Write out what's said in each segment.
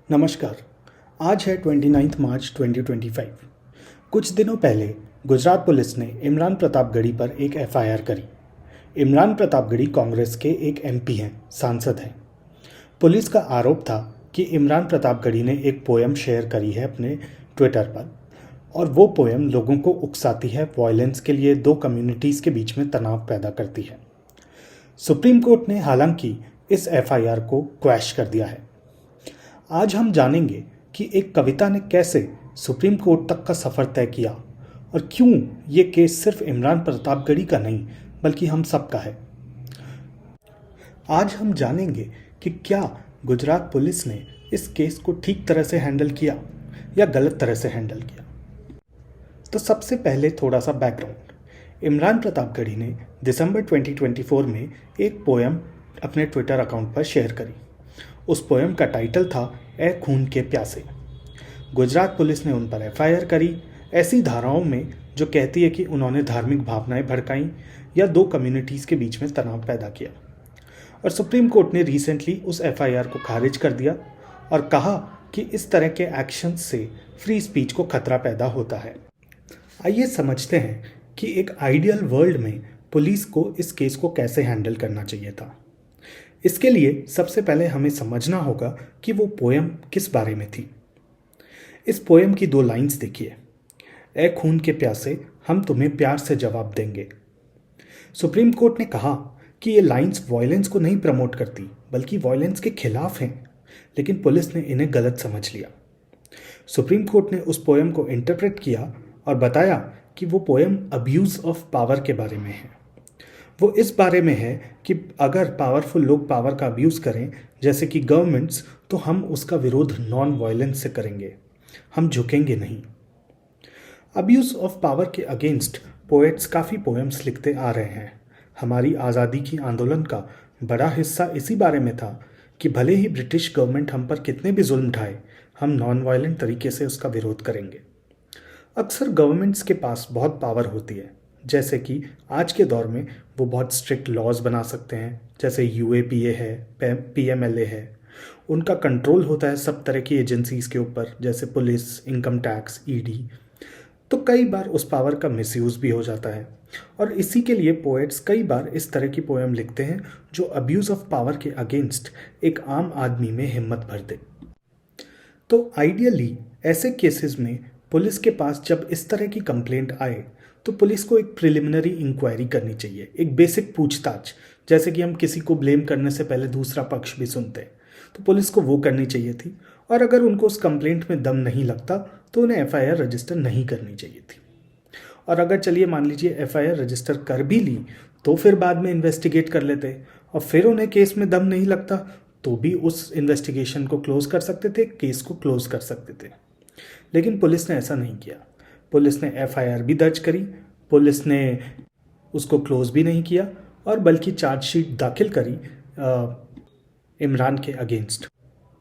नमस्कार। आज है 29 मार्च 2025। कुछ दिनों पहले गुजरात पुलिस ने इमरान प्रतापगढ़ी पर एक एफआईआर करी। इमरान प्रतापगढ़ी कांग्रेस के एक एमपी हैं, सांसद हैं। पुलिस का आरोप था कि इमरान प्रतापगढ़ी ने एक पोयम शेयर करी है अपने ट्विटर पर और वो पोयम लोगों को उकसाती है, वायलेंस के लिए दो कम्युनिटीज़ के बीच में तनाव पैदा करती है। सुप्रीम कोर्ट ने हालांकि इस एफआईआर को क्वैश कर दिया है। आज हम जानेंगे कि एक कविता ने कैसे सुप्रीम कोर्ट तक का सफ़र तय किया और क्यों ये केस सिर्फ इमरान प्रतापगढ़ी का नहीं बल्कि हम सब का है। आज हम जानेंगे कि क्या गुजरात पुलिस ने इस केस को ठीक तरह से हैंडल किया या गलत तरह से हैंडल किया। तो सबसे पहले थोड़ा सा बैकग्राउंड। इमरान प्रतापगढ़ी ने दिसंबर 2024 में एक पोयम अपने ट्विटर अकाउंट पर शेयर करी। उस पोयम का टाइटल था ए खून के प्यासे। गुजरात पुलिस ने उन पर एफआईआर करी ऐसी धाराओं में जो कहती है कि उन्होंने धार्मिक भावनाएं भड़काई या दो कम्युनिटीज़ के बीच में तनाव पैदा किया। और सुप्रीम कोर्ट ने रिसेंटली उस एफआईआर को खारिज कर दिया और कहा कि इस तरह के एक्शन से फ्री स्पीच को खतरा पैदा होता है। आइए समझते हैं कि एक आइडियल वर्ल्ड में पुलिस को इस केस को कैसे हैंडल करना चाहिए था। इसके लिए सबसे पहले हमें समझना होगा कि वो पोयम किस बारे में थी। इस पोयम की दो लाइंस देखिए। ए खून के प्यासे, हम तुम्हें प्यार से जवाब देंगे। सुप्रीम कोर्ट ने कहा कि ये लाइंस वॉयलेंस को नहीं प्रमोट करती बल्कि वॉयलेंस के खिलाफ हैं, लेकिन पुलिस ने इन्हें गलत समझ लिया। सुप्रीम कोर्ट ने उस पोयम को इंटरप्रेट किया और बताया कि वो पोयम अब्यूज़ ऑफ पावर के बारे में है। वो इस बारे में है कि अगर पावरफुल लोग पावर का अब्यूज़ करें जैसे कि गवर्नमेंट्स, तो हम उसका विरोध नॉन वायलेंस से करेंगे, हम झुकेंगे नहीं। अब्यूज़ ऑफ पावर के अगेंस्ट पोएट्स काफ़ी पोएम्स लिखते आ रहे हैं। हमारी आज़ादी की आंदोलन का बड़ा हिस्सा इसी बारे में था कि भले ही ब्रिटिश गवर्नमेंट हम पर कितने भी जुल्म ढाए, हम नॉन वायलेंट तरीके से उसका विरोध करेंगे। अक्सर गवर्नमेंट्स के पास बहुत पावर होती है, जैसे कि आज के दौर में वो बहुत स्ट्रिक्ट लॉज बना सकते हैं, जैसे यूएपीए है, पीएमएलए है। उनका कंट्रोल होता है सब तरह की एजेंसीज़ के ऊपर, जैसे पुलिस, इनकम टैक्स, ईडी। तो कई बार उस पावर का मिसयूज़ भी हो जाता है और इसी के लिए पोएट्स कई बार इस तरह की पोएम लिखते हैं जो अब्यूज़ ऑफ पावर के अगेंस्ट एक आम आदमी में हिम्मत भर दे। तो आइडियली ऐसे केसेस में पुलिस के पास जब इस तरह की कंप्लेंट आए तो पुलिस को एक प्रिलिमिनरी इंक्वायरी करनी चाहिए, एक बेसिक पूछताछ, जैसे कि हम किसी को ब्लेम करने से पहले दूसरा पक्ष भी सुनते हैं, तो पुलिस को वो करनी चाहिए थी। और अगर उनको उस कंप्लेंट में दम नहीं लगता तो उन्हें एफआईआर रजिस्टर नहीं करनी चाहिए थी। और अगर चलिए मान लीजिए एफआईआर रजिस्टर कर भी ली तो फिर बाद में इन्वेस्टिगेट कर लेते और फिर उन्हें केस में दम नहीं लगता तो भी उस इन्वेस्टिगेशन को क्लोज कर सकते थे, केस को क्लोज कर सकते थे। लेकिन पुलिस ने ऐसा नहीं किया। पुलिस ने एफआईआर भी दर्ज करी, पुलिस ने उसको क्लोज भी नहीं किया और बल्कि चार्जशीट दाखिल करी इमरान के अगेंस्ट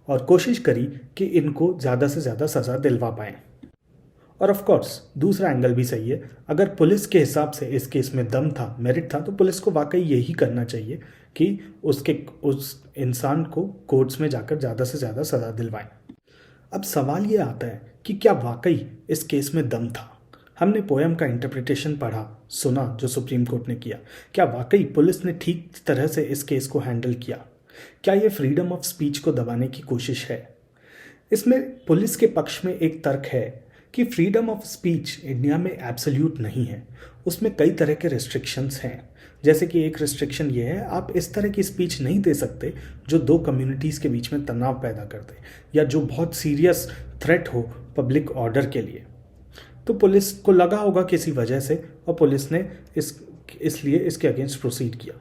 और कोशिश करी कि इनको ज़्यादा से ज़्यादा सज़ा दिलवा पाएँ। और ऑफ कोर्स दूसरा एंगल भी सही है। अगर पुलिस के हिसाब से इस केस में दम था, मेरिट था, तो पुलिस को वाकई यही करना चाहिए कि उस इंसान को कोर्ट्स में जाकर ज़्यादा से ज़्यादा सज़ा दिलवाएं। अब सवाल ये आता है कि क्या वाकई इस केस में दम था। हमने पोयम का इंटरप्रिटेशन पढ़ा, सुना जो सुप्रीम कोर्ट ने किया। क्या वाकई पुलिस ने ठीक तरह से इस केस को हैंडल किया? क्या ये फ्रीडम ऑफ स्पीच को दबाने की कोशिश है? इसमें पुलिस के पक्ष में एक तर्क है कि फ्रीडम ऑफ स्पीच इंडिया में एब्सोल्यूट नहीं है, उसमें कई तरह के रिस्ट्रिक्शंस हैं। जैसे कि एक रिस्ट्रिक्शन ये है, आप इस तरह की स्पीच नहीं दे सकते जो दो कम्युनिटीज़ के बीच में तनाव पैदा कर दे या जो बहुत सीरियस थ्रेट हो पब्लिक ऑर्डर के लिए। तो पुलिस को लगा होगा किसी वजह से और पुलिस ने इसलिए इसके अगेंस्ट प्रोसीड किया।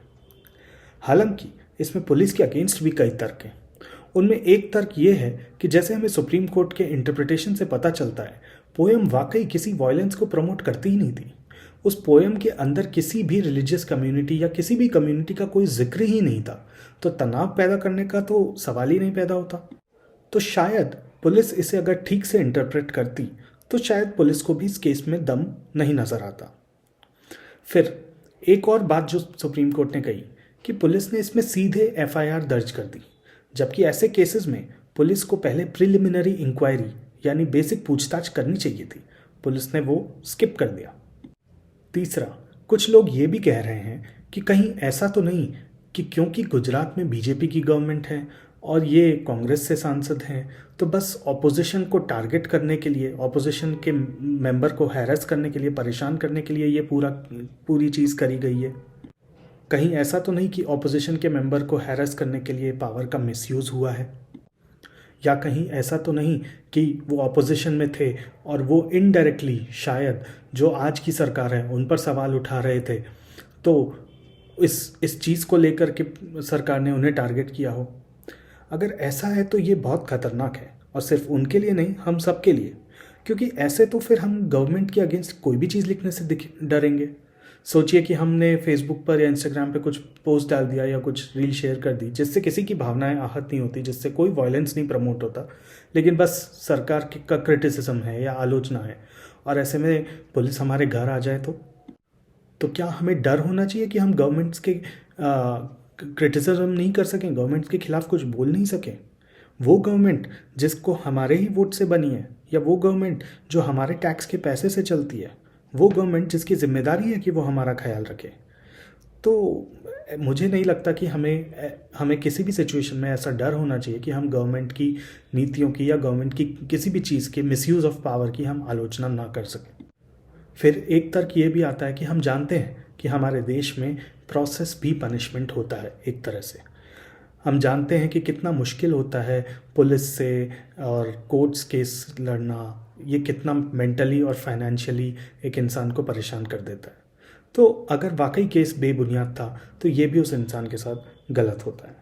हालांकि इसमें पुलिस के अगेंस्ट भी कई तर्क हैं। उनमें एक तर्क ये है कि जैसे हमें सुप्रीम कोर्ट के इंटरप्रिटेशन से पता चलता है, पोएम वाकई किसी वायलेंस को प्रमोट करती ही नहीं थी। उस पोएम के अंदर किसी भी रिलीजियस कम्युनिटी या किसी भी कम्युनिटी का कोई जिक्र ही नहीं था, तो तनाव पैदा करने का तो सवाल ही नहीं पैदा होता। तो शायद पुलिस इसे अगर ठीक से इंटरप्रेट करती तो शायद पुलिस को भी इस केस में दम नहीं नज़र आता। फिर एक और बात जो सुप्रीम कोर्ट ने कही कि पुलिस ने इसमें सीधे एफआईआर दर्ज कर दी, जबकि ऐसे केसेस में पुलिस को पहले प्रिलिमिनरी इंक्वायरी यानी बेसिक पूछताछ करनी चाहिए थी, पुलिस ने वो स्किप कर दिया। तीसरा, कुछ लोग ये भी कह रहे हैं कि कहीं ऐसा तो नहीं कि क्योंकि गुजरात में बीजेपी की गवर्नमेंट है और ये कांग्रेस से सांसद हैं तो बस ऑपोजिशन को टारगेट करने के लिए, ऑपोजिशन के मेंबर को हैरेस करने के लिए, परेशान करने के लिए ये पूरी चीज़ करी गई है। कहीं ऐसा तो नहीं कि ऑपोजिशन के मेंबर को हैरेस करने के लिए पावर का मिसयूज़ हुआ है, या कहीं ऐसा तो नहीं कि वो ऑपोजिशन में थे और वो इनडायरेक्टली शायद जो आज की सरकार है उन पर सवाल उठा रहे थे, तो इस चीज़ को लेकर के सरकार ने उन्हें टारगेट किया हो। अगर ऐसा है तो ये बहुत खतरनाक है, और सिर्फ उनके लिए नहीं, हम सब के लिए, क्योंकि ऐसे तो फिर हम गवर्नमेंट के अगेंस्ट कोई भी चीज़ लिखने से डरेंगे। सोचिए कि हमने फेसबुक पर या इंस्टाग्राम पे कुछ पोस्ट डाल दिया या कुछ रील शेयर कर दी जिससे किसी की भावनाएं आहत नहीं होती, जिससे कोई वायलेंस नहीं प्रमोट होता, लेकिन बस सरकार का क्रिटिसिज्म है या आलोचना है, और ऐसे में पुलिस हमारे घर आ जाए तो क्या हमें डर होना चाहिए कि हम गवर्नमेंट्स के क्रिटिसिज्म नहीं कर सकें, गवर्नमेंट के खिलाफ कुछ बोल नहीं सकें? वो गवर्नमेंट जिसको हमारे ही वोट से बनी है, या वो गवर्नमेंट जो हमारे टैक्स के पैसे से चलती है, वो गवर्नमेंट जिसकी जिम्मेदारी है कि वो हमारा ख्याल रखे। तो मुझे नहीं लगता कि हमें किसी भी सिचुएशन में ऐसा डर होना चाहिए कि हम गवर्नमेंट की नीतियों की या गवर्नमेंट की किसी भी चीज़ के मिसयूज़ ऑफ पावर की हम आलोचना ना कर सकें। फिर एक तर्क ये भी आता है कि हम जानते हैं कि हमारे देश में प्रोसेस भी पनिशमेंट होता है एक तरह से। हम जानते हैं कि कितना मुश्किल होता है पुलिस से और कोर्ट्स केस लड़ना, ये कितना मेंटली और फाइनेंशियली एक इंसान को परेशान कर देता है। तो अगर वाकई केस बेबुनियाद था तो ये भी उस इंसान के साथ गलत होता है।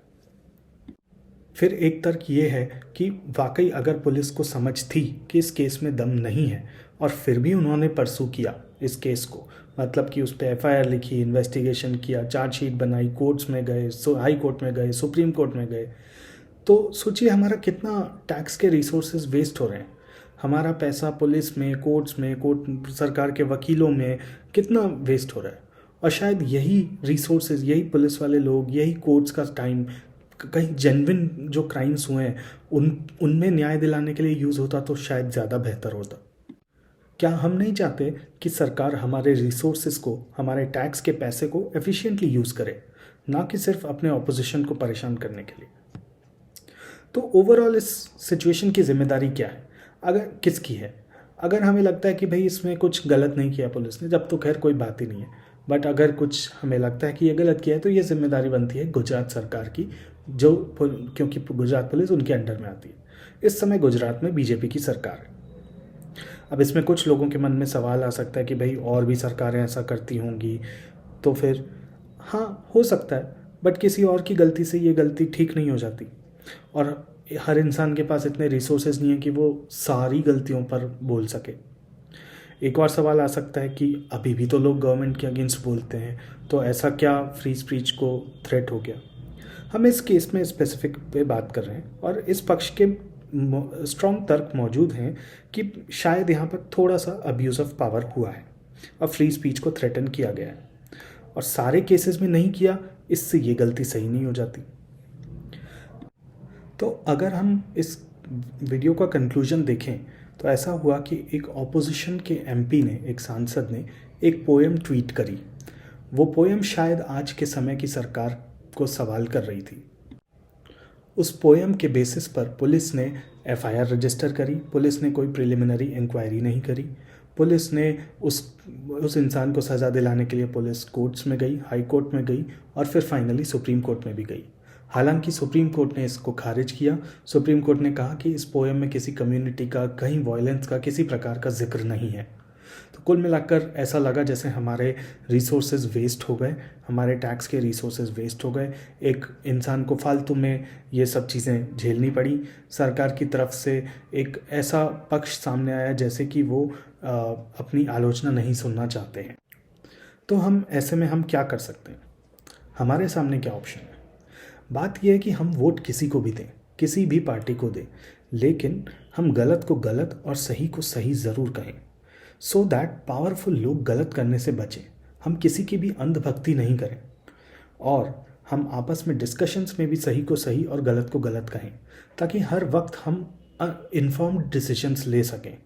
फिर एक तर्क ये है कि वाकई अगर पुलिस को समझ थी कि इस केस में दम नहीं है और फिर भी उन्होंने परसू किया इस केस को, मतलब कि उस पर एफआईआर लिखी, इन्वेस्टिगेशन किया, चार्जशीट बनाई, कोर्ट्स में गए, हाई कोर्ट में गए, सुप्रीम कोर्ट में गए, तो सोचिए हमारा कितना टैक्स के रिसोर्सेज वेस्ट हो रहे हैं। हमारा पैसा पुलिस में, कोर्ट्स में, कोर्ट सरकार के वकीलों में कितना वेस्ट हो रहा है। और शायद यही रिसोर्सेज, यही पुलिस वाले लोग, यही कोर्ट्स का टाइम कहीं जेन्युइन जो क्राइम्स हुए हैं उनमें न्याय दिलाने के लिए यूज़ होता तो शायद ज़्यादा बेहतर होता। क्या हम नहीं चाहते कि सरकार हमारे रिसोर्सेज को, हमारे टैक्स के पैसे को एफिशिएंटली यूज़ करे, ना कि सिर्फ अपने ऑपोजिशन को परेशान करने के लिए? तो ओवरऑल इस सिचुएशन की जिम्मेदारी क्या है, अगर किसकी है? अगर हमें लगता है कि भाई इसमें कुछ गलत नहीं किया पुलिस ने, जब तो खैर कोई बात ही नहीं है, बट अगर कुछ हमें लगता है कि ये गलत किया है तो ये जिम्मेदारी बनती है गुजरात सरकार की, जो क्योंकि गुजरात पुलिस उनके अंडर में आती है। इस समय गुजरात में बीजेपी की सरकार है। अब इसमें कुछ लोगों के मन में सवाल आ सकता है कि भाई और भी सरकारें ऐसा करती होंगी, तो फिर हाँ हो सकता है, बट किसी और की गलती से ये गलती ठीक नहीं हो जाती, और हर इंसान के पास इतने रिसोर्सेज नहीं है कि वो सारी गलतियों पर बोल सके। एक और सवाल आ सकता है कि अभी भी तो लोग गवर्नमेंट के अगेंस्ट बोलते हैं, तो ऐसा क्या फ्री स्पीच को थ्रेट हो गया? हम इस केस में स्पेसिफिक पे बात कर रहे हैं, और इस पक्ष के स्ट्रॉन्ग तर्क मौजूद हैं कि शायद यहाँ पर थोड़ा सा अब्यूज़ ऑफ पावर हुआ है और फ्री स्पीच को थ्रेटन किया गया है, और सारे केसेस में नहीं किया, इससे ये गलती सही नहीं हो जाती। तो अगर हम इस वीडियो का कंक्लूजन देखें तो ऐसा हुआ कि एक ऑपोजिशन के एमपी ने, एक सांसद ने एक पोएम ट्वीट करी। वो पोएम शायद आज के समय की सरकार को सवाल कर रही थी। उस पोएम के बेसिस पर पुलिस ने एफआईआर रजिस्टर करी, पुलिस ने कोई प्रिलिमिनरी इंक्वायरी नहीं करी, पुलिस ने उस इंसान को सज़ा दिलाने के लिए पुलिस कोर्ट्स में गई, हाई कोर्ट में गई, और फिर फाइनली सुप्रीम कोर्ट में भी गई। हालांकि सुप्रीम कोर्ट ने इसको खारिज किया। सुप्रीम कोर्ट ने कहा कि इस पोएम में किसी कम्युनिटी का, कहीं वायलेंस का, किसी प्रकार का जिक्र नहीं है। तो कुल मिलाकर ऐसा लगा जैसे हमारे रिसोर्सेज वेस्ट हो गए, हमारे टैक्स के रिसोर्सेज वेस्ट हो गए, एक इंसान को फालतू में ये सब चीज़ें झेलनी पड़ी। सरकार की तरफ से एक ऐसा पक्ष सामने आया जैसे कि वो अपनी आलोचना नहीं सुनना चाहते हैं। तो हम ऐसे में हम क्या कर सकते हैं? हमारे सामने क्या ऑप्शन है? बात यह है कि हम वोट किसी को भी दें, किसी भी पार्टी को दें, लेकिन हम गलत को गलत और सही को सही ज़रूर कहें, सो दैट पावरफुल लोग गलत करने से बचें। हम किसी की भी अंधभक्ति नहीं करें, और हम आपस में डिस्कशंस में भी सही को सही और गलत को गलत कहें, ताकि हर वक्त हम इन्फॉर्म्ड डिसीजंस ले सकें।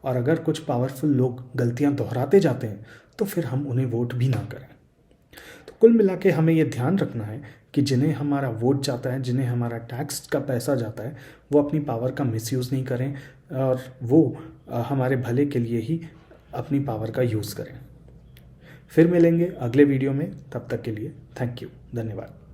और अगर कुछ पावरफुल लोग गलतियां दोहराते जाते हैं तो फिर हम उन्हें वोट भी ना करें। तो कुल मिला के हमें यह ध्यान रखना है कि जिन्हें हमारा वोट जाता है, जिन्हें हमारा टैक्स का पैसा जाता है, वो अपनी पावर का मिसयूज़ नहीं करें और वो हमारे भले के लिए ही अपनी पावर का यूज़ करें। फिर मिलेंगे अगले वीडियो में, तब तक के लिए थैंक यू, धन्यवाद।